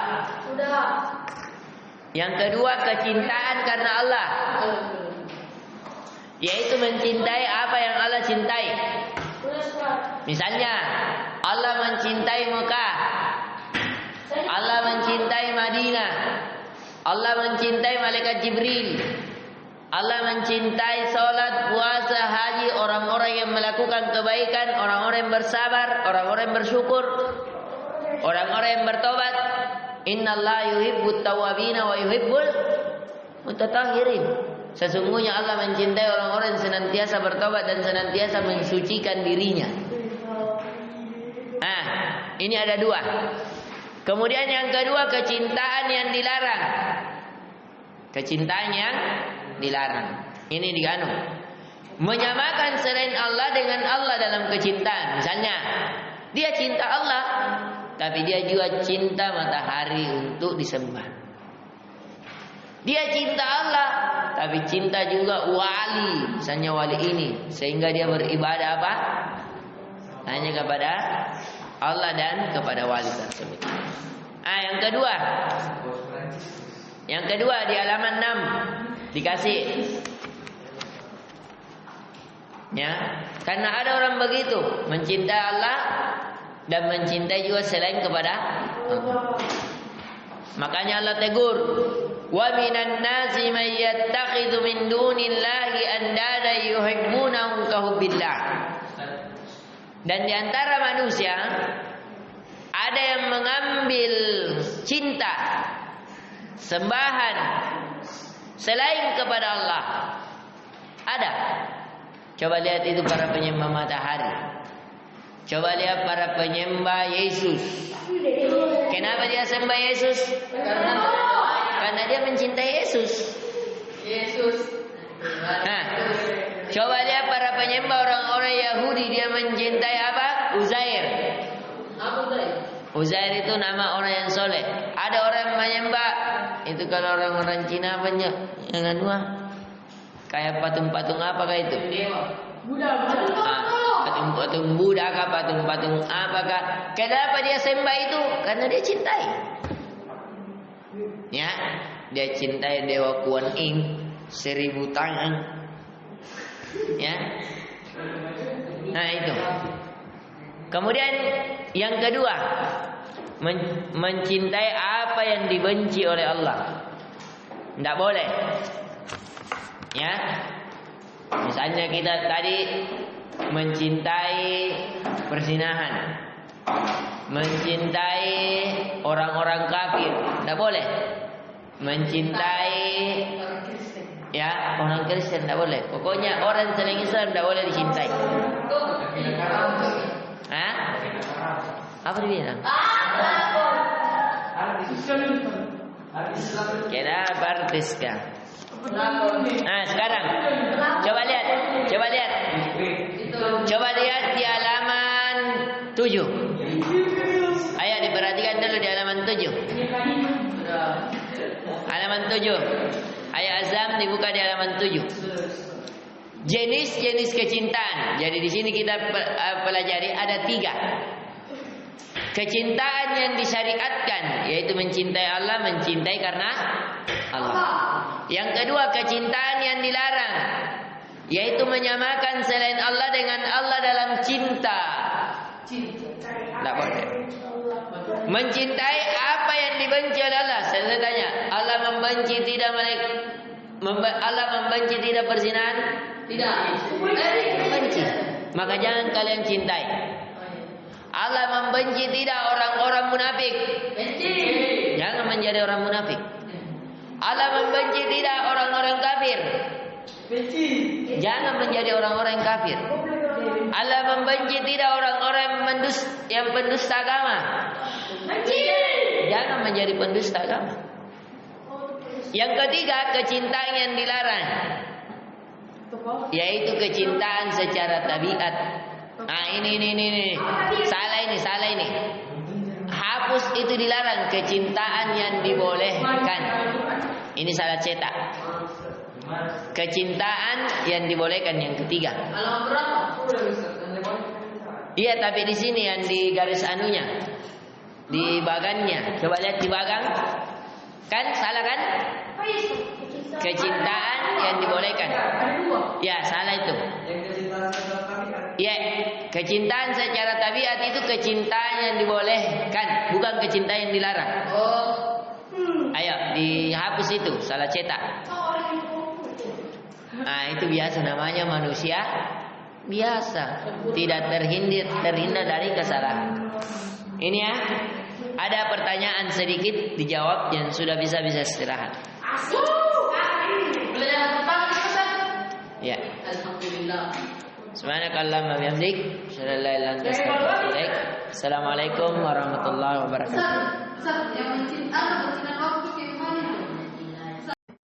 Yang kedua kecintaan karena Allah, yaitu mencintai apa yang Allah cintai. Misalnya Allah mencintai Mekah, Allah mencintai Madinah, Allah mencintai malaikat Jibril, Allah mencintai salat, puasa, haji, orang-orang yang melakukan kebaikan, orang-orang yang bersabar, orang-orang yang bersyukur, orang-orang yang bertobat. Innallaha yuhibbut tawwabina wa yuhibbul mutatahhirin. Sesungguhnya Allah mencintai orang-orang yang senantiasa bertobat dan senantiasa mensucikan dirinya. Nah, ini ada 2. Kemudian yang kedua kecintaan yang dilarang. Kecintaan yang dilarang. Ini diganu. Menyamakan selain Allah dengan Allah dalam kecintaan. Misalnya, dia cinta Allah, tapi dia juga cinta matahari untuk disembah. Dia cinta Allah, tapi cinta juga wali, misalnya wali ini, sehingga dia beribadah apa? Hanya kepada Allah dan kepada wali tersebut. Yang kedua. Yang kedua di halaman 6 dikasih. Ya, karena ada orang begitu, mencintai Allah dan mencintai juga selain kepada Allah. Makanya Allah tegur, wa minan nasi may yattakhidhu min dunillahi andada yuhibbunahum ka hubbillah. Dan di antara manusia ada yang mengambil cinta, sembahan selain kepada Allah. Ada. Coba lihat itu para penyembah matahari. Coba lihat para penyembah Yesus. Kenapa dia sembah Yesus? Karena dia mencintai Yesus. Nah, coba lihat para penyembah orang-orang Yahudi, dia mencintai apa? Uzair. Uzair itu nama orang yang soleh. Ada orang yang menyembah, itu kalau orang-orang Cina banyak yang anu, kayak patung-patung apakah itu? Patung-patung Buddha kah, patung-patung apakah? Kenapa dia sembah itu? Karena dia cintai. Ya, dia cintai Dewa Kuan Yin 1000 tangan. Ya. Nah, itu. Kemudian yang kedua, mencintai apa yang dibenci oleh Allah. Tidak boleh. Ya. Misalnya kita tadi mencintai perzinahan, mencintai orang-orang kafir, tidak boleh. Mencintai ya orang Kristen tidak boleh. Pokoknya orang selain Islam tidak boleh dicintai. Hah? Apa dibilang? Kenapa artis kah? Nah sekarang coba lihat Coba lihat di halaman 7. Ayo diperhatikan dulu di halaman 7. Halaman 7. Ayat Azam dibuka di halaman 7. Jenis-jenis kecintaan. Jadi di sini kita pelajari ada 3. Kecintaan yang disyariatkan, yaitu mencintai Allah, mencintai karena Allah. Yang kedua, kecintaan yang dilarang, yaitu menyamakan selain Allah dengan Allah dalam cinta. Tidak boleh. Mencintai apa yang dibenci oleh Allah. Saya tanya, Allah membenci tidak Allah membenci tidak perzinahan? Tidak. Membenci. Maka jangan kalian cintai. Allah membenci tidak orang-orang munafik. Benci. Jangan menjadi orang munafik. Allah membenci tidak orang-orang kafir. Benci. Jangan menjadi orang-orang yang kafir. Allah membenci tidak orang-orang yang pendusta agama. Benci. Jangan menjadi pendusta agama. Yang ketiga, kecintaan yang dilarang, yaitu kecintaan secara tabiat. Nah ini. Salah ini. Hapus itu dilarang, kecintaan yang dibolehkan. Ini salah cetak. Kecintaan yang dibolehkan yang ketiga. Halaman berapa? Iya, tapi di sini yang di garis anunya, di bagannya. Coba lihat di bagang. Kan salah kan? Kecintaan yang dibolehkan. Ya, salah itu. Ya, kecintaan secara tabiat itu kecintaan yang dibolehkan, bukan kecintaan yang dilarang. Ayo dihapus itu, salah cetak. Nah, itu biasa namanya manusia biasa, tidak terhindar dari kesalahan. Ini ya. Ada pertanyaan sedikit dijawab yang sudah bisa istirahat. Ya. Alhamdulillah. Subhanakallahumma wa bihamdik, asyhadu an la ilaha illa anta astaghfiruka wa atubu ilaik. Assalamualaikum warahmatullahi wabarakatuh. Ustaz, yang mencintai waktu